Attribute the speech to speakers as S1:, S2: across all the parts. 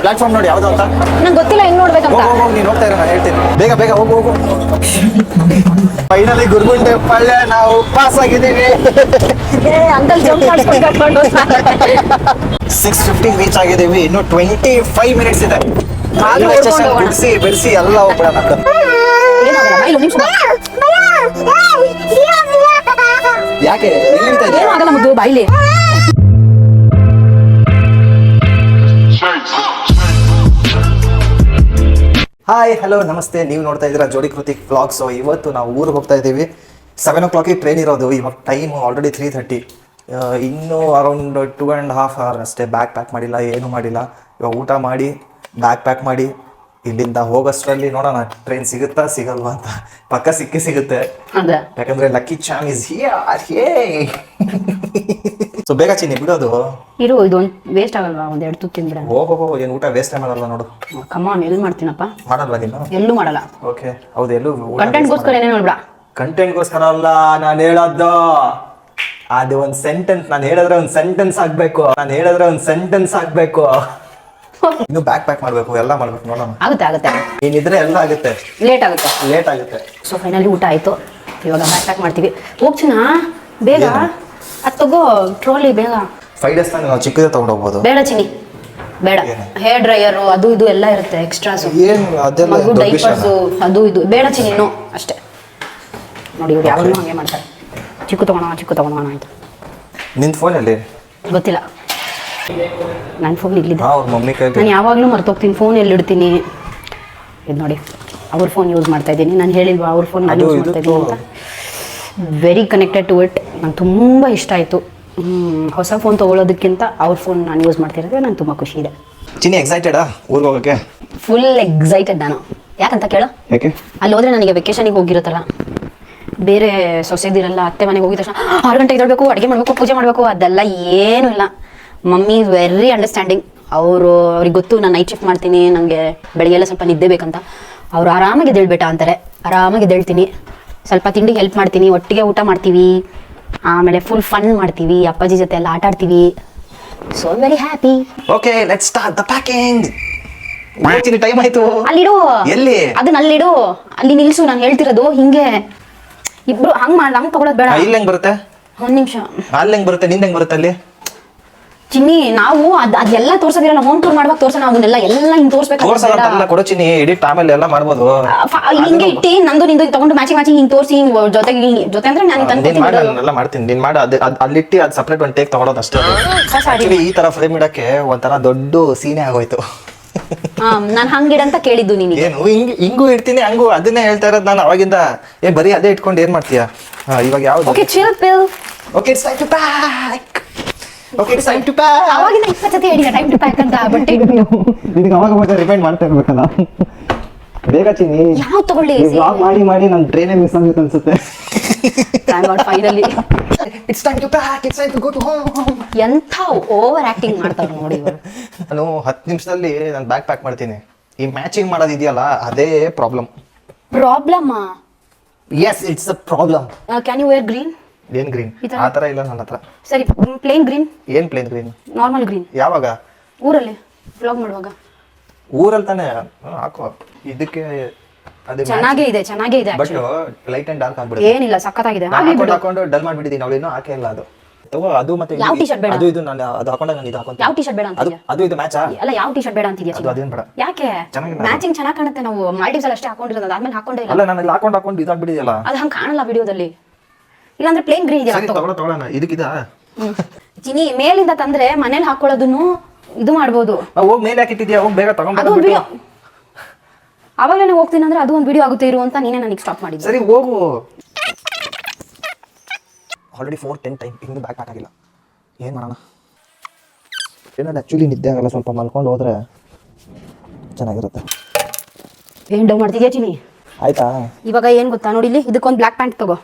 S1: Platform ನೋಡಿ ಯಾವ್ದು ಅಂತ
S2: ನಂಗೆ ಗೊತ್ತಿಲ್ಲ ಹೆಂಗ್ ನೋಡ್ಬೇಕಂತ.
S1: ಹೋಗು ನೀನು ಹೋಗ್ತಾ ಇರೋ ನಾನು ಹೇಳ್ತೀನಿ. ಬೇಗ ಬೇಗ ಹೋಗು ಹೋಗು. ಫೈನಲಿ ಗುರುಗುಂಟೆ ಪಾಳ್ಯ ನಾವು ಪಾಸ್ ಆಗಿದ್ದೀವಿ.
S2: ಅಂಕಲ್ ಜಂಪ್ ಮಾಡಿಸ್ಕೊಂಡು
S1: 6:15 ರೀಚ್ ಆಗಿದ್ದೀವಿ. ಇನ್ನು 25 ಮಿನಿಟ್ಸ್ ಇದೆ. ಬಿಡಿಸಿ ಎಲ್ಲ ಹೋಗ್ಬಿಡೋಣ. ಯಾಕೆ
S2: ಏನು ಆಗಲ್ಲ ಮುದ್ದು ಬಾಯಿಲಿ.
S1: ಹಾಯ್ ಹಲೋ ನಮಸ್ತೆ, ನೀವು ನೋಡ್ತಾ ಇದ್ದೀರಾ ಜೋಡಿ ಕೃತಿಕ್ ವ್ಲಾಗ್ಸ್. ಇವತ್ತು ನಾವು ಊರಿಗೆ ಹೋಗ್ತಾ ಇದ್ದೀವಿ. 7 o'clock ಟ್ರೈನ್ ಇರೋದು. ಇವಾಗ ಟೈಮ್ ಆಲ್ರೆಡಿ 3:30. ಇನ್ನೂ ಅರೌಂಡ್ 2.5 hours ಅಷ್ಟೇ. ಬ್ಯಾಗ್ ಪ್ಯಾಕ್ ಮಾಡಿಲ್ಲ, ಏನು ಮಾಡಿಲ್ಲ. ಇವಾಗ ಊಟ ಮಾಡಿ ಬ್ಯಾಗ್ ಪ್ಯಾಕ್ ಮಾಡಿ ಇಲ್ಲಿಂದ ಹೋಗೋಷ್ಟರಲ್ಲಿ ನೋಡೋಣ ಟ್ರೈನ್ ಸಿಗುತ್ತಾ ಸಿಗಲ್ವಾ ಅಂತ. ಪಕ್ಕ ಸಿಗುತ್ತೆ, ಯಾಕಂದ್ರೆ lucky Cham is here. So ಬೇಗ ಚಿನ್ನಿ ಬಿಡೋದು.
S2: ಇರು, ಇದೊಂದು ವೇಸ್ಟ್ ಆಗಲ್ವಾ? ಒಂದೆರಡು ತುತ್ತು ತಿಂದ್ಬಿಡ.
S1: ಓಹೋ, ಏನು ಊಟ ವೇಸ್ಟ್ ಮಾಡಲ್ಲ ನೋಡು.
S2: ಕಮಾನ್, ಎಲ್ಲಿ ಮಾಡ್ತೀನಪ್ಪ?
S1: ಮಾಡಲ್ವಾ ನೀನು?
S2: ಎಲ್ಲೂ ಮಾಡಲ್ಲ.
S1: ಓಕೆ, ಹೌದು. ಎಲ್ಲೂ
S2: ಕಂಟೆಂಟ್ಗೋಸ್ಕರ ಏನೇ ನೋಡ್ಬೇಡ.
S1: ಕಂಟೆಂಟ್ಗೋಸ್ಕರ ಅಲ್ಲ ನಾನು ಹೇಳೋದು. ಅದು ಒಂದು ಸೆಂಟೆನ್ಸ್. ನಾನು ಹೇಳಿದ್ರೆ ಒಂದು ಸೆಂಟೆನ್ಸ್ ಆಗ್ಬೇಕು. ಇನ್ನು ಬ್ಯಾಗ್ ಪ್ಯಾಕ್ ಮಾಡ್ಬೇಕು, ಎಲ್ಲ ಮಾಡ್ಬೇಕು. ನೋಡೋಣ. ಆಗುತ್ತೆ. ಏನಿದ್ರೆ ಎಲ್ಲ ಆಗುತ್ತೆ. ಲೇಟ್ ಆಗುತ್ತೆ.
S2: ಸೊ ಫೈನಲಿ ಊಟ ಆಯ್ತು. ಇವಾಗ ಬ್ಯಾಗ್ ಪ್ಯಾಕ್ ಮಾಡ್ತೀವಿ. ಹೋಗ್ತೀನಾ ಬೇಗ? ಅದು ತಗೋ ಟ್ರಾಲಿ ಬೇಗ.
S1: 5 days ನಾವು ಚಿಕ್ಕದೇ ತಗೊಂಡು ಹೋಗ್ಬೋದು.
S2: ಬೇಡ ಚಿನ್ನಿ, ಬೇಡ. ಹೇರ್ ಡ್ರೈಯರು ಅದು ಇದು ಎಲ್ಲ ಇರುತ್ತೆ ಎಕ್ಸ್ಟ್ರಾಸು.
S1: ಏನು ಅದೆಲ್ಲ
S2: ಡೈಪರ್ಸು ಅದು ಇದು ಬೇಡ ಚಿನ್ನಿ. ನೋ ಅಷ್ಟೇ. ನೋಡಿ ಇವ್ರು ಯಾವಾಗಲೂ ಹಾಗೆ ಮಾಡ್ತಾರೆ. ಚಿಕ್ಕು ತಗೋಣ ಆಯ್ತು.
S1: ನಿನ್ನ ಫೋನಲ್ಲಿ
S2: ಗೊತ್ತಿಲ್ಲ. ನನ್ನ ಫೋನ್ ಇಲ್ಲಿದೆ.
S1: ಮಮ್ಮಿ ಕೈ.
S2: ನಾನು ಯಾವಾಗಲೂ ಮರ್ತೋಗ್ತೀನಿ ಫೋನ್ ಎಲ್ಲಿಡ್ತೀನಿ. ಇದು ನೋಡಿ, ಅವ್ರ ಫೋನ್ ಯೂಸ್ ಮಾಡ್ತಾ ಇದ್ದೀನಿ. ನಾನು ಹೇಳಿಲ್ವಾ ಅವ್ರ ಫೋನ್ ನಾನು ಯೂಸ್ ಮಾಡ್ತಾ ಇದ್ದೀನಿ ಅಂತ. Very connected to it. ನಂಗೆ ತುಂಬ ಇಷ್ಟ ಆಯಿತು. ಹೊಸ ಫೋನ್ ತೊಗೊಳೋದಕ್ಕಿಂತ ಅವ್ರ ಫೋನ್ ನಾನು ಯೂಸ್ ಮಾಡ್ತಿರೋದು ನಂಗೆ ತುಂಬ ಖುಷಿ ಇದೆ.
S1: ಚಿನ್ನಿ ಎಕ್ಸೈಟೆಡಾ ಊರಿಗೆ ಹೋಗೋಕ್ಕೆ?
S2: ಫುಲ್ ಎಕ್ಸೈಟೆಡ್ ನಾನು. ಯಾಕಂತ ಕೇಳು?
S1: ಯಾಕೆ?
S2: ಅಲ್ಲಿ ಹೋದರೆ ನನಗೆ ವೆಕೇಷನಿಗೆ ಹೋಗಿರುತ್ತಲ್ಲ, ಬೇರೆ ಸೊಸೆದಿರಲ್ಲ. ಅತ್ತೆ ಮನೆಗೆ ಹೋಗಿದ ತಕ್ಷಣ 6 ಗಂಟೆ ಎದ್ದೇಳಬೇಕು, ಅಡುಗೆ ಮಾಡಬೇಕು, ಪೂಜೆ ಮಾಡಬೇಕು, ಅದೆಲ್ಲ ಏನೂ ಇಲ್ಲ. Mummy is very understanding. ಅವ್ರಿಗೆ ಗೊತ್ತು ನಾನು ನೈಟ್ ಶಿಫ್ಟ್ ಮಾಡ್ತೀನಿ, ನನಗೆ ಬೆಳಗ್ಗೆಲ್ಲ ಸ್ವಲ್ಪ ನಿದ್ದೆ ಬೇಕಂತ. ಅವರು ಆರಾಮಾಗಿ ಎದ್ದೇಳ್ಬೇಟ ಅಂತಾರೆ. ಆರಾಮಾಗಿ ಎದ್ದೇಳ್ತೀನಿ. ಸ್ವಲ್ಪ ತಿಂಡಿಗೆ ಹೆಲ್ಪ್ ಮಾಡ್ತೀನಿ, ಒಟ್ಟಿಗೆ ಊಟ ಮಾಡ್ತೀವಿ, ಆಮೇಲೆ ಫುಲ್ ಫನ್ ಮಾಡ್ತೀವಿ, ಅಪ್ಪಾಜಿ ಜೊತೆ ಎಲ್ಲ ಆಟ ಆಡ್ತೀವಿ. So very happy.
S1: Okay, let's start the packing. Time ಆಯ್ತು.
S2: ಅಲ್ಲಿಡು.
S1: ಎಲ್ಲಿ?
S2: ಅದನ್ನ ಅಲ್ಲಿಡು. ಅಲ್ಲಿ ನಿಲ್ಸು. ನಾನು ಹೇಳ್ತಿರೋದು ಹಿಂಗೆ ಇಬ್ರು ಹಂಗ್ ತಗೊಳೋದು ಬೇಡ.
S1: ಇಲ್ಲಿ ಹೆಂಗ್ ಬರುತ್ತೆ?
S2: ಒಂದ್ ನಿಮಿಷ.
S1: ಅಲ್ಲಿ ಹೆಂಗ್ ಬರುತ್ತೆ? ನಿಂದ ಹೆಂಗ್ ಬರುತ್ತೆ ಅಲ್ಲಿ?
S2: ಚಿನ್ನಿ, ನಾವು ಅದೆಲ್ಲ ತೋರ್ಸೋದಿರಲ್ಲ. ಹೋಮ್ ಟೂರ್ ಮಾಡುವಾಗ ತೋರ್ಸೋಣ. ಅವನ್ನೆಲ್ಲ ಎಲ್ಲ ಹಿಂಗ್
S1: ತೋರ್ಸಲ್ಲ. ಕೊಡು ಚಿನ್ನಿ, ಎಡಿಟ್ ಆಮೇಲೆ ಎಲ್ಲ ಮಾಡ್ಬೋದು.
S2: ಹಿಂಗೆ ಇಟ್ಟಿ ನಂದು ನಿಂದು ತಗೊಂಡು ಮ್ಯಾಚಿಂಗ್ ಹಿಂಗ್ ತೋರಿಸಿ ಜೊತೆ ಅಂದ್ರೆ ನಾನು
S1: ಎಲ್ಲ ಮಾಡ್ತೀನಿ. ನೀನ್ ಮಾಡಿ ಅಲ್ಲಿಟ್ಟಿ ಅದು ಸಪ್ರೇಟ್ ಒಂದು ಟೇಕ್ ತಗೊಳೋದು ಅಷ್ಟೇ. ಈ ತರ ಫ್ರೇಮ್ ಇಡಕ್ಕೆ ಒಂಥರ ದೊಡ್ಡ ಸೀನೆ ಆಗೋಯ್ತು.
S2: ನಾನು ಹಂಗಿಡಂತ ಕೇಳಿದ್ದು ನಿನಗೆ.
S1: ಏನು ಹಿಂಗೂ ಇಡ್ತೀನಿ ಹಂಗೂ ಅದನ್ನೇ ಹೇಳ್ತಾ ಇರೋದು ನಾನು ಅವಾಗಿಂದ. ಬರೀ ಅದೇ ಇಟ್ಕೊಂಡು ಏನ್ ಮಾಡ್ತೀಯಾ? ಇವಾಗ ಯಾವ್ದು?
S2: Okay, chill pill.
S1: Okay, it's time to pack. Okay, it's time to pack.
S2: ಅವಾಗಿಂದ 20 ಸತಿ ಹೇಳಿದ ಟೈಮ್ ಟು ಪ್ಯಾಕ್ ಅಂತ. ಬಟ್ಟೆ
S1: ನಿನಗೆ ಅವಾಗ ರಿಮೈಂಡ್ ಮಾಡ್ತಾ ಇರ್ಬೇಕಲ್ಲ. ಬೇಗ ಚಿನ್ನಿ.
S2: ಯಾವ ತಗೊಳ್ಳಿ?
S1: ವ್ಲಾಗ್ ಮಾಡಿ ನನ್ನ ಟ್ರೈನೇ ಮಿಸ್ ಆಗುತ್ತೆ ಅನ್ಸುತ್ತೆ.
S2: Finally
S1: it's time to pack. It's time to go to home.
S2: ಎಂಥ ಓವರ್ ಆಕ್ಟಿಂಗ್ ಮಾಡ್ತಾರೆ ನೋಡಿ ಇವರು.
S1: ನಾನು 10 ನಿಮಿಷದಲ್ಲಿ ನಾನು ಬ್ಯಾಗ್ ಪ್ಯಾಕ್ ಮಾಡ್ತೀನಿ. ಈ ಮ್ಯಾಚಿಂಗ್ ಮಾಡೋದು ಇದೆಯಲ್ಲ, ಅದೇ problem. Yes, it's a problem.
S2: Can you wear green?
S1: ಏನ್ ಗ್ರೀನ್? ಆ ತರ ಇಲ್ಲ ನನ್ನ ಹತ್ರ.
S2: ಸರಿ, ಪ್ಲೇನ್ ಗ್ರೀನ್.
S1: ಏನ್ ಪ್ಲೇನ್ ಗ್ರೀನ್?
S2: Normal green.
S1: ಯಾವಾಗ?
S2: ಊರಲ್ಲಿ ವ್ಲಾಗ್ ಮಾಡುವಾಗ.
S1: ಊರಲ್ಲಿ ತಾನೆ ಹಾಕೋ. ಇದಕ್ಕೆ ಅದು
S2: ಚೆನ್ನಾಗೇ ಇದೆ.
S1: ಬಟ್ ಲೈಟ್ ಅಂಡ್ ಡಾರ್ಕ್ ಆಗ್ಬಿಡುತ್ತೆ.
S2: ಏನಿಲ್ಲ, ಸಕ್ಕತ್ತಾಗಿದೆ.
S1: ಹಾಕೊಂಡು ಡಲ್ ಮಾಡ್ಬಿಟ್ಟಿದ್ದೀನಿ. ಅವಳು ಇನ್ನೂ ಹಾಕೇ ಇಲ್ಲ. ಅದು ತಗೋ. ಅದು ಮತ್ತೆ
S2: ಯಾವ ಟಿ ಶರ್ಟ್ ಬೇಡ?
S1: ಅದು ಇದು ನಾನು ಅದು ಹಾಕೊಂಡಾಗ ನಾನು ಇದು ಹಾಕೊಂತೀನಿ.
S2: ಯಾವ ಟಿ ಶರ್ಟ್ ಬೇಡ ಅಂತಿದ್ಯಾ?
S1: ಅದು ಇದು ಮ್ಯಾಚ್
S2: ಅಲ್ಲ, ಯಾವ ಟಿ ಶರ್ಟ್ ಬೇಡ ಅಂತಿದ್ಯಾ?
S1: ಅದು ಅದೇನ್ ಬೇಡ.
S2: ಯಾಕೆ? ಮ್ಯಾಚಿಂಗ್ ಚೆನ್ನಾಗಿ ಕಾಣುತ್ತೆ. ನಾವು ಮಾಲ್ಡೀವ್ಸ್ ಅಲ್ಲಿ ಅಷ್ಟೇ ಹಾಕೊಂಡಿರೋದು, ಅದಾದ್ಮೇಲೆ ಹಾಕೊಂಡೇ ಇಲ್ಲ.
S1: ಅಲ್ಲ, ನಾನು ಇಲ್ಲಿ ಹಾಕೊಂಡು ಇದಾಗ್ಬಿಟ್ಟಿದೆಯಲ್ಲ.
S2: ಅದು ಹಂಗೆ ಕಾಣಲ್ಲ ವಿಡಿಯೋದಲ್ಲಿ. ಇಲ್ಲಾಂದ್ರೆ ಪ್ಲೇನ್ ಗ್ರೀನ್ ಇದೆಯಲ್ಲ,
S1: ತಗೊಳ್ಳೋಣ. ಇದಕ್ಕಿದ
S2: ಚಿನಿ ಮೇಲಿಂದ ತಂದ್ರೆ ಮನೇಲಿ ಹಾಕೊಳ್ಳೋದನ್ನು ಇದು ಮಾಡ್ಬೋದು.
S1: ಹೋಗಿ ಮೇಲೆ ಹಾಕಿಟ್ಟಿದ್ಯಾ? ಹೋಗಿ ಬೇಗ ತಗೊಂಡು.
S2: ಅದು ಒಂದು ವಿಡಿಯೋ. ಅವಾಗಲೇ ಹೋಗ್ತೀನಿ ಅಂದ್ರೆ ಅದು ಒಂದು ವಿಡಿಯೋ ಆಗುತ್ತೆ ಇರು ಅಂತ ನೀನೇ ನನಗೆ ಸ್ಟಾಪ್ ಮಾಡಿದ್ದೆ.
S1: ಸರಿ ಹೋಗು. Already 4:10 time. ಇನ್ನೂ ಬ್ಯಾಗ್ ಪ್ಯಾಕ್ ಆಗಿಲ್ಲ. ಏನು ಮಾಡೋಣ? ಏನಾದ್ರು ಆ್ಯಕ್ಚುಲಿ ನಿದ್ದೆ ಆಗಲ್ಲ. ಸ್ವಲ್ಪ ಮಲ್ಕೊಂಡು ಹೋದ್ರೆ ಚೆನ್ನಾಗಿರುತ್ತೆ.
S2: ಏನು ಡೌ ಮಾಡ್ತಿದ್ಯಾ ಚಿನಿ?
S1: ಆಯ್ತಾ?
S2: ಇವಾಗ ಏನು ಗೊತ್ತಾ, ನೋಡಿ ಇಲ್ಲಿ ಇದಕ್ಕೊಂದು ಬ್ಲ್ಯಾಕ್ ಪ್ಯಾಂಟ್ ತಗೋ.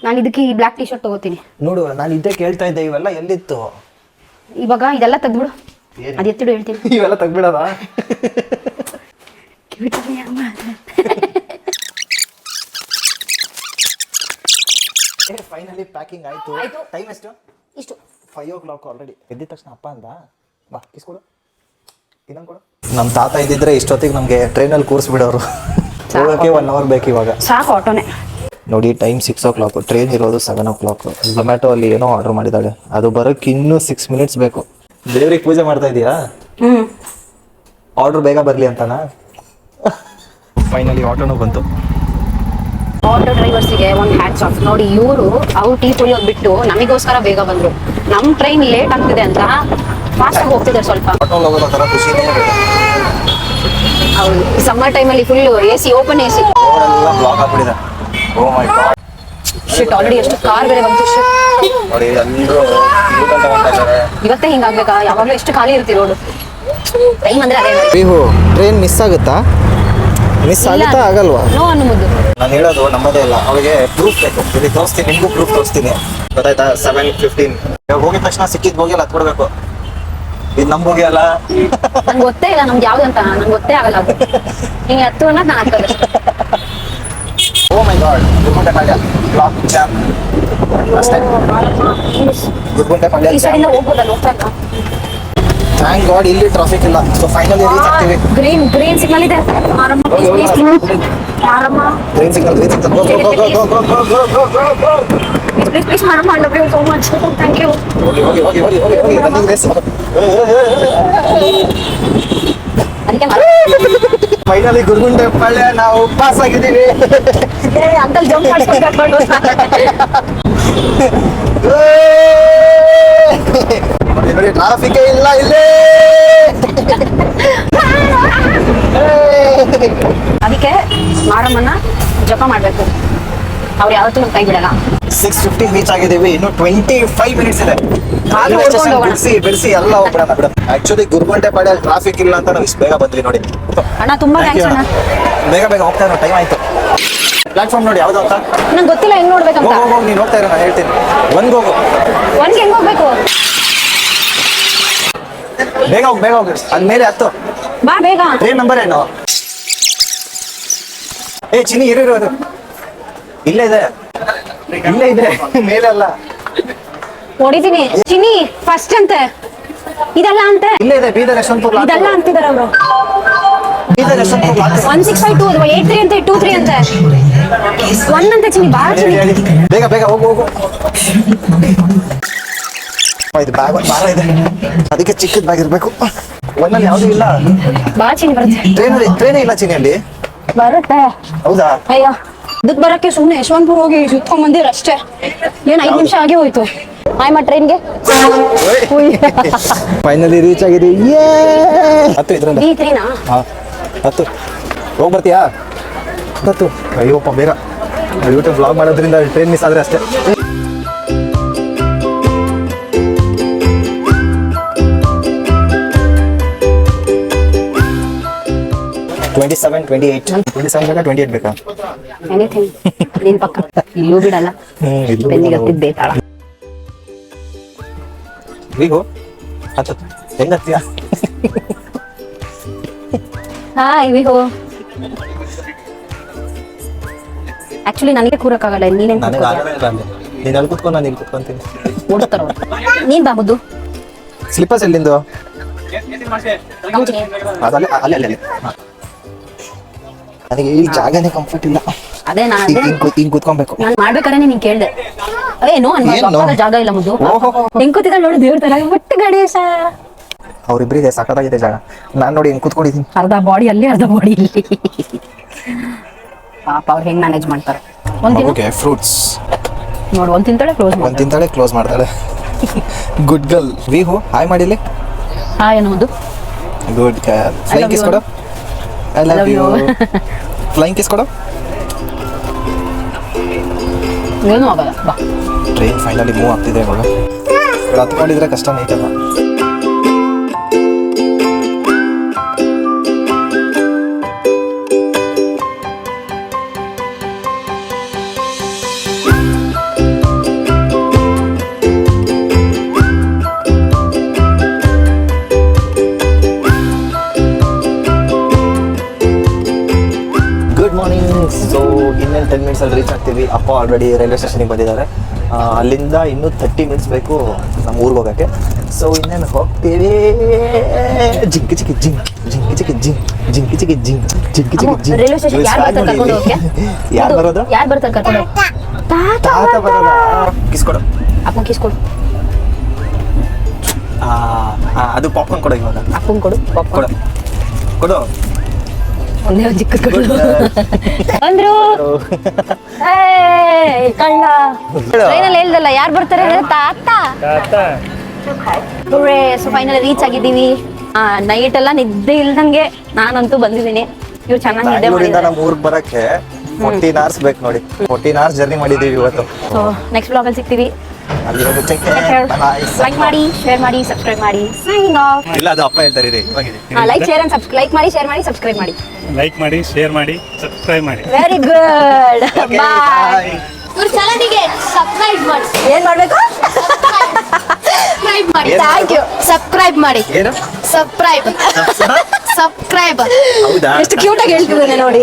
S2: ನಾನು ಇದಕ್ಕೆ ಈ ಬ್ಲ್ಯಾಕ್ ಟಿ ಶರ್ಟ್ ತಗೋತೀನಿ.
S1: ನೋಡು, ನಾನು ಇದ್ದೇ ಕೇಳ್ತಾ ಇದ್ದೆ. ಇವೆಲ್ಲ ಎಲ್ಲಿತ್ತು?
S2: ಇವಾಗ ಇದೆಲ್ಲ ತೆಗ್ದ್ಬಿಡು. ಅದು ಎತ್ತಿಡು ಹೇಳ್ತೀನಿ.
S1: ಇವೆಲ್ಲ ತೆಗ್ಬಿಡೋದ? ಫೈನಲಿ ಪ್ಯಾಕಿಂಗ್ ಆಯ್ತು. ಟೈಮ್ ಎಷ್ಟು? ಇಷ್ಟು 5 o'clock ಆಲ್ರೆಡಿ. ಎದ್ದಿದ ತಕ್ಷಣ ಅಪ್ಪ ಅಂದ, ಬಾ ಕಿಸ್ಕೊಡು, ಇನ್ನೊಂದು ಕೊಡು. ನಮ್ಮ ತಾತ ಇದ್ದಿದ್ರೆ ಇಷ್ಟೊತ್ತಿಗೆ ನಮಗೆ ಟ್ರೈನಲ್ಲಿ ಕೂರಿಸ್ಬಿಡೋರು. ಹೋಗೋಕ್ಕೆ 1 hour ಬೇಕು ಇವಾಗ.
S2: ಸಾಕು ಆಟೋನೇ.
S1: ನೋಡಿ ಟೈಮ್ 6 o'clock, ಟ್ರೈನ್ ಇರೋದು 7 o'clock. ಝೊಮ್ಯಾಟೊ ಅಲ್ಲಿ ಏನೋ ಆರ್ಡರ್ ಮಾಡಿದ್ದಾಳೆ, ಅದು ಬರೋಕ್ಕೆ ಇನ್ನೂ 6 minutes ಬೇಕು. ದೇವ್ರಿಗೆ ಪೂಜೆ ಮಾಡ್ತಾ ಇದೀಯಾ? ಆರ್ಡರ್ ಬೇಗ ಬರಲಿ ಅಂತನಾ? ಫೈನಲಿ ಆಟೋನು ಬಂತು.
S2: ಆಟೋ ಡ್ರೈವರ್ಸಿಗೆ ಒಂದು ಹ್ಯಾಟ್ಸ್ ಆಫ್. ನೋಡಿ ಇವರು ಅವ್ರು ಟೀ ಕುಡಿಯೋದು ಬಿಟ್ಟು ನಮಗೋಸ್ಕರ ಬೇಗ ಬಂದ್ರು. ನಮ್ಮ ಟ್ರೈನ್ ಲೇಟ್ ಆಗ್ತಿದೆ ಅಂತ ಫಾಸ್ಟಾಗಿ ಹೋಗ್ತಿದ್ದಾರೆ ಸ್ವಲ್ಪ.
S1: ಆಟೋಲ್ಲಿ ಹೋಗೋದು ಥರ ಖುಷಿನೇ ಇರುತ್ತೆ.
S2: ಅವ್ರು ಸಮ್ಮರ್ ಟೈಮಲ್ಲಿ ಫುಲ್ AC, ಓಪನ್ AC.
S1: ರೋಡೆಲ್ಲ ಬ್ಲಾಕ್ ಆಗ್ಬಿಟ್ಟಿದೆ. Oh my God.
S2: Shit, already ಎಷ್ಟು ಕಾರ್ ಬೇರೆ ಬಂತು. ಶಿಟ್,
S1: ನೋಡಿ ಎಲ್ಲರೂ ಇಳ್ಕೊಂತ ಹೋಗ್ತಾ ಇದ್ದಾರೆ.
S2: ಇವತ್ತೇ ಹಿಂಗಾಗ್ಬೇಕಾ? ಯಾವಾಗಲೂ ಎಷ್ಟು ಖಾಲಿ ಇರ್ತಿ ರೋಡು. ಟೈಮ್ ಅಂದ್ರೆ ಅದೇ.
S1: ನೀವು ಟ್ರೈನ್ ಮಿಸ್ ಆಗುತ್ತಾ? ಮಿಸ್ ಆಗುತ್ತಾ ಆಗಲ್ವಾ?
S2: ನೋ ಅನ್ನು ಮುದ್ದು.
S1: ನಾನು ಹೇಳೋದು ನಮ್ಮದೇ ಇಲ್ಲ, ಅವಳಿಗೆ ಪ್ರೂಫ್ ಬೇಕು. ಇಲ್ಲಿ ತೋರಿಸ್ತೀನಿ, ನಿಮಗೂ ಪ್ರೂಫ್ ತೋರಿಸ್ತೀನಿ. ಗೊತ್ತಾಯ್ತಾ? 7:15 ಇವಾಗ ಹೋಗಿದ ತಕ್ಷಣ ಸಿಕ್ಕಿದ್ ಬೋಗಿಯಲ್ಲ ಹತ್ಬಿಡ್ಬೇಕು. ಇದು ನಮ್ಮ ಬೋಗಿ ಅಲ್ಲ.
S2: ನಂಗೆ ಗೊತ್ತೇ ಇಲ್ಲ ನಮ್ದು ಯಾವ್ದಂತ. ನಂಗೆ ಗೊತ್ತೇ ಆಗಲ್ಲ ಅದು. ಹಿಂಗೆ ಹತ್ತು ಅನ್ನೋದು ನಾನು ಹತ್ತಲ್ಲ.
S1: ಓ my god, Guruguntepalya block jam ಅಷ್ಟೇ. ಗುರುಗುಂಟೆಪಾಳ್ಯ
S2: ಈ ಸೈಡಿಂದ ಹೋಗ್ಬೋದಲ್ಲ, ಹೋಗ್ತಾ
S1: ಥ್ಯಾಂಕ್ ಗಾಡ್ ಇಲ್ಲಿ ಟ್ರಾಫಿಕ್ ಇಲ್ಲ. ಸೊ ಫೈನಲಿ ರೀಚ್ ಆಗ್ತೀವಿ.
S2: ಗ್ರೀನ್ ಸಿಗ್ನಲ್ ಇದೆ. Maramma, please, Maramma,
S1: green signal go go go go go go go go go go.
S2: please, Maramma, I love you so much. Thank you.
S1: ಹೋಗಿ running race.
S2: ಅದಕ್ಕೆ
S1: finally Guruguntepalya ನಾವು pass ಆಗಿದ್ದೀವಿ.
S2: ಅಂತಲ್ಲಿ jump ಮಾಡ್ಕೊಂಡು
S1: ನೋಡಿ traffic ಇಲ್ಲ ಇಲ್ಲಿ.
S2: ಅದಕ್ಕೆ ಮಾರಮ್ಮನ ಜಪ ಮಾಡ್ಬೇಕು. ಅವ್ರು ಯಾವತ್ತೂ ನಮ್ಗೆ ಕೈ ಬಿಡಲ್ಲ.
S1: 6:50 ರೀಚ್ ಆಗಿದ್ದೀವಿ. ಇನ್ನು 25 minutes ಇದೆ. ಬಿಡಿಸಿ ಎಲ್ಲ ಹೋಗ್ಬಿಡೋಣ ಬಿಡ. ಆಕ್ಚುಲಿ ಗುರುಗುಂಟೆಪಾಳ್ಯ ಟ್ರಾಫಿಕ್ ಇಲ್ಲ ಅಂತ ನಾವು ಇಷ್ಟು ಬೇಗ ಬಂದ್ವಿ ನೋಡಿ.
S2: ಅಣ್ಣ ತುಂಬಾ ಥ್ಯಾಂಕ್ಸ್ ಅಣ್ಣ.
S1: ಬೇಗ ಹೋಗ್ತಾ ಇರೋ ಟೈಮ್ ಆಯ್ತು. ಪ್ಲಾಟ್ಫಾರ್ಮ್ ನೋಡಿ ಯಾವ್ದು ಅಂತ
S2: ನಂಗೆ ಗೊತ್ತಿಲ್ಲ ಹೆಂಗ್ ನೋಡ್ಬೇಕಂತ.
S1: ಹೋಗಿ ನೀನು ಹೋಗ್ತಾ ಇರೋ, ನಾನು ಹೇಳ್ತೀನಿ. ಹೋಗು
S2: ಒಂದ್ ಹೆಂಗ್ ಹೋಗ್ಬೇಕು?
S1: ಬೇಗ ಹೋಗು ಅದ್ಮೇಲೆ ಹತ್ತು.
S2: ಬಾ ಬೇಗ.
S1: ಟ್ರೈನ್ ನಂಬರ್ ಏನು? ಚಿನ್ನಿ ಇರೋದು ಇಲ್ಲೇ ಇದೆ ಮೇಲೆ ಅಲ್ಲ.
S2: ಹೊಡಿತೀನಿ. ಚಿನ್ನಿ ಫಸ್ಟ್ ಅಂತೆ, ಇದಲ್ಲ ಅಂತೆ.
S1: ಇಲ್ಲೇ ಇದೆ ಬೀದರ್ ಯಶವಂತಪುರ.
S2: ಇದಲ್ಲ ಅಂತಿದಾರೆ ಅವರು.
S1: ಬೀದರ್ ಯಶವಂತಪುರ
S2: 1652 ಅಥವಾ 83 ಅಂತೆ, 23 ಅಂತೆ, 1 ಅಂತೆ. ಚಿನ್ನಿ ಬಾ ಚಿನ್ನಿ.
S1: ಬೇಗ ಹೋಗು. ಇದು ಬ್ಯಾಗ್ ಒಂದು ಭಾರ ಇದೆ, ಅದಕ್ಕೆ ಚಿಕ್ಕದ ಬ್ಯಾಗ್ ಇರಬೇಕು. ಒಂದಲ್ಲಿ ಯಾವ್ದು ಇಲ್ಲ.
S2: ಬಾ ಚಿನ್ನಿ, ಬರುತ್ತೆ.
S1: ಟ್ರೈನೇ ಇಲ್ಲ ಚಿನ್ನಿಯಲ್ಲಿ.
S2: ಬರುತ್ತೆ.
S1: ಹೌದಾ?
S2: ಅಯ್ಯೋ, ಇದಕ್ ಬರಕ್ಕೆ ಸುಮ್ಮನೆ ಯಶವಂತಪುರ ಹೋಗಿ ಸುತ್ಕೊಂಡ್ ಬಂದಿರ ಅಷ್ಟೇ. ಏನ್ 5 ನಿಮಿಷ ಆಗಿ ಹೋಯ್ತು. ಆಯ್ಮ ಟ್ರೈನ್ಗೆ.
S1: ಫೈನಲಿ ರೀಚ್ ಆಗಿದ್ದೀವಿ. ಹತ್ತು ಇದ್ರಲ್ಲಿ ಹತ್ತು ಹೋಗಿ ಬರ್ತೀಯಾ? ಹತ್ತು. ಅಯ್ಯೋಪ್ಪ ಬೇಗ. ಯೂಟ್ಯೂಬ್ ಬ್ಲಾಗ್ ಮಾಡೋದ್ರಿಂದ ಟ್ರೈನ್ ಮಿಸ್ ಆದ್ರೆ ಅಷ್ಟೇ. 27, 28. 27 ಬೇಕಾ 28 ಬೇಕಾ?
S2: ಎನಿಥಿಂಗ್. ನೀನ್ ಪಕ್ಕ ಇಲ್ಲೂ ಬಿಡಲ್ಲ. ಬೆನ್ನಿಗೆ ಹತ್ತಿದ್ ಬೇತಾಳ.
S1: ವಿಹು ಹತ್ತು ಹೆಂಗ್ ಹತ್ತೀಯಾ?
S2: ಹಾಯ್ ವಿಹು. ಆಕ್ಚುಲಿ ನನಗೆ ಕೂರಕ್ಕಾಗಲ್ಲ. ನೀನೇನ್
S1: ನನಗೆ ಆಗಲ್ಲ ಅಲ್ಲಿ. ನೀನು ಅಲ್ಲಿ ಕುತ್ಕೊಂಡು ನಾನು ಇಲ್ಲಿ ಕುತ್ಕೊಂತೀನಿ.
S2: ಓಡ್ತಾರ. ನೀನ್ ಬಾ ಮುದ್ದು.
S1: ಸ್ಲಿಪ್ಪರ್ಸ್ ಎಲ್ಲಿಂದು? ಅಲ್ಲಿ ನನಗೆ ಈ ಜಾಗನೇ ಕಂಫರ್ಟ್ ಇಲ್ಲ.
S2: ಅದೇ ನಾನು
S1: ಹಿಂಗ್ ಕುತ್ಕೊಬೇಕು.
S2: ನಾನು ಮಾಡ್ಬೇಕಾದ್ರೆ ನೀನ್ ಕೇಳ್ದೆ. ಏನೋ ಜಾಗ ಇಲ್ಲ ಮುದ್ದು. ಹೆಂಗ್ ಕೂತಿದ್ದ ನೋಡು ದೇವ್ರ ತರ. ಬಟ್ ಗಣೇಶ
S1: ಅವ್ರಿಬ್ರಿಗೆ ಸಖತ್ತಾಗಿದೆ ಜಾಗ. ನಾನ್ ನೋಡಿ ಹಿಂಗ್ ಕುತ್ಕೊಂಡಿದ್ದೀನಿ.
S2: ಅರ್ಧ ಬಾಡಿ ಅಲ್ಲಿ, ಅರ್ಧ ಬಾಡಿ ಇಲ್ಲಿ. ಪಾಪ ಅವ್ರು ಹೆಂಗ್ ಮ್ಯಾನೇಜ್ ಮಾಡ್ತಾರೆ.
S1: ಫ್ರೂಟ್ಸ್
S2: ನೋಡು, ಒಂದ್ ತಿಂತಾಳೆ
S1: ಕ್ಲೋಸ್ ಮಾಡ್ತಾಳೆ. Good girl. ವಿಹು ಹಾಯ್ ಮಾಡಿಲಿ.
S2: ಹಾಯ್ ಅನ್ನೋ ಮುದ್ದು.
S1: Good girl. ಫ್ಲೈಂಗ್ ಕಿಸ್ ಕೊಡು. I love you. Flying kiss ಕೊಡು.
S2: ಏನೂ ಆಗಲ್ಲ. ಬಾ.
S1: ಟ್ರೈನ್ ಫೈನಲಿ ಮೂವ್ ಆಗ್ತಿದೆ ಇವಾಗ. ಹತ್ಕೊಂಡಿದ್ರೆ ಕಷ್ಟ ಐತಲ್ಲ. Good morning. ಸೊ ಇನ್ನೇನು 10 minutes ಅಲ್ಲಿ ರೀಚ್ ಆಗ್ತೀವಿ. ಅಪ್ಪ ಆಲ್ರೆಡಿ ರೈಲ್ವೆ ಸ್ಟೇಷನ್ಗೆ ಬಂದಿದ್ದಾರೆ. ಅಲ್ಲಿಂದ ಇನ್ನೂ 30 ಮಿನಿಟ್ಸ್ ಬೇಕು ನಮ್ಮ ಊರಿಗೆ ಹೋಗೋಕ್ಕೆ. ಸೊ ಇನ್ನೇನು ಹೋಗ್ತೀವಿ. ಜಿಂಕಿ ಚಿಕ್ಕಿ ಜಿಂಕ್ ಜಿಂಕಿ ಚಿಕ್ಕಿ ಜಿಂಕ್ ಜಿಂಕಿ ಚಿಕ್ಕಿ ಜಿಂಕ್ ಜಿಂಕಿ ಚಿಕ್ಕಿ ಜಿಂಕ್.
S2: ರೈಲ್ವೆ ಸ್ಟೇಷನ್ ಯಾರು ಬರ್ತಾರೆ ಕರ್ಕೊಂಡು ಹೋಗಕ್ಕೆ?
S1: ಯಾರು ಬರೋದು?
S2: ಯಾರು ಬರ್ತಾರೆ ಕರ್ಕೊಂಡು ಹೋಗಕ್ಕೆ?
S1: ತಾತ ಬರೋದ? ಕಿಸ್ಕೊಡು.
S2: ಅಪ್ಪಂಗೆ ಕಿಸ್ಕೊಡು.
S1: ಅದು ಪಾಪ್ಕಾರ್ನ್ ಕೊಡು ಇವಾಗ.
S2: ಅಪ್ಪಂಗೆ ಕೊಡು
S1: ಕೊಡು
S2: ಪಾಪ್ಕಾರ್ನ್.
S1: ಕೊಡು.
S2: ಒಂದೇ ಒಂದು ಚಿಕ್ಕ ಕೊಡು. ಅಂದ್ರು ಕಳ್ಳ ಟ್ರೈನಲ್ಲಿ ಹೇಳ್ದಲ್ಲ ಯಾರು ಬರ್ತಾರೆ ಅಂದ್ರೆ ತಾತ. ಸೊ ಫೈನಲ್ ರೀಚ್ ಆಗಿದ್ದೀವಿ. ನೈಟ್ ಎಲ್ಲ ನಿದ್ದೆ ಇಲ್ದಂಗೆ ನಾನಂತೂ ಬಂದಿದ್ದೀನಿ. ಇವ್ರು ಚೆನ್ನಾಗಿ ನಿದ್ದೆ
S1: ಬ್ಯಾಂಗ್ಳೂರಿಂದ
S2: ಮಾಡಿದ್ದಾರೆ.
S1: ನಮ್ಮ ಊರಿಗೆ ಬರಕ್ಕೆ 14 hours ಬೇಕು ನೋಡಿ. 14 hours ಜರ್ನಿ ಮಾಡಿದ್ದೀವಿ ಇವತ್ತು.
S2: ಸೊ ನೆಕ್ಸ್ಟ್ ಬ್ಲಾಗಲ್ಲಿ ಸಿಗ್ತೀವಿ.
S1: ಅಲ್ಲಿರೋದು ಚೆಕ್
S2: ಲೈಕ್ ಮಾಡಿ, ಶೇರ್ ಮಾಡಿ, ಸಬ್ಸ್ಕ್ರೈಬ್ ಮಾಡಿ. Signing off.
S1: ಇಲ್ಲ ಅದು ಅಪ್ಪ ಹೇಳ್ತಾರೆ ಇದೆ ಇವಾಗಿದೆ.
S2: ಲೈಕ್ ಶೇರ್ ಅಂಡ್ ಲೈಕ್ ಮಾಡಿ, ಶೇರ್ ಮಾಡಿ, ಸಬ್ಸ್ಕ್ರೈಬ್ ಮಾಡಿ.
S3: ಲೈಕ್ ಮಾಡಿ, ಶೇರ್ ಮಾಡಿ, ಸಬ್ಸ್ಕ್ರೈಬ್ ಮಾಡಿ.
S2: Very good.
S1: Okay,
S2: bye.
S1: bye.
S4: ಇವ್ರ ಚಾನಲ್ಗೆ ಸಬ್ಸ್ಕ್ರೈಬ್ ಮಾಡಿ.
S2: ಏನ್ ಮಾಡ್ಬೇಕು?
S4: ಸಬ್ಸ್ಕ್ರೈಬ್ ಮಾಡಿ.
S1: ಏನು?
S4: Thank you. ಸಬ್ಸ್ಕ್ರೈಬ್ ಮಾಡಿ.
S1: ಏನು
S4: ಸಬ್ಸ್ಕ್ರೈಬ್. ಸಬ್ಸ್ಕ್ರೈಬ್.
S1: ಹೌದಾ?
S2: ಎಷ್ಟು ಕ್ಯೂಟ್ ಆಗಿ ಹೇಳ್ತಿದ್ದಾನೆ ನೋಡಿ.